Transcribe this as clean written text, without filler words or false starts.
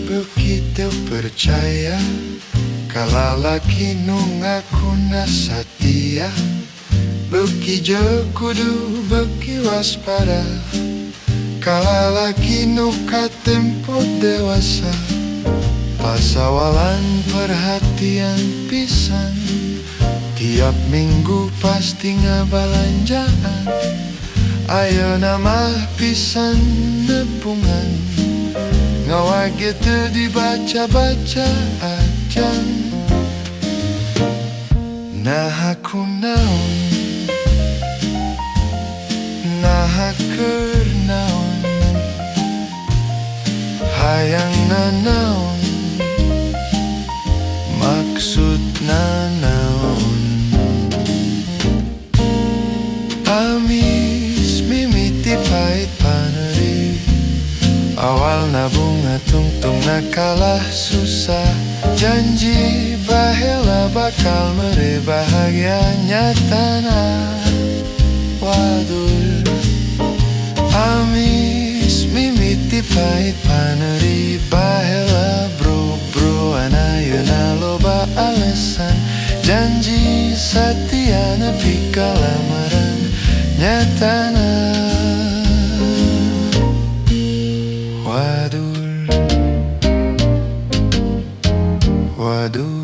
Begitu percaya kalau laki nu ngaku setia, begitu kudu beki waspada kalau laki nu katempo dewasa. Pasawalan perhatian pisan, tiap minggu pasti ngabalanjaan. Ayo nama pisan nepungan, ngawa gitu dibaca-baca aja. Nah aku naon, nah keur naon, hayang naon, maksudna naon. Amis mimiti pahit paneri, awal bunga tungtung kalah susah. Janji bahela bakal mere bahagia nyatana wadul. Amis mimiti pahit paneri, bahela bro anayuna loba alasan. Janji setia nepi kalamaran nyatana wadul. Waduh.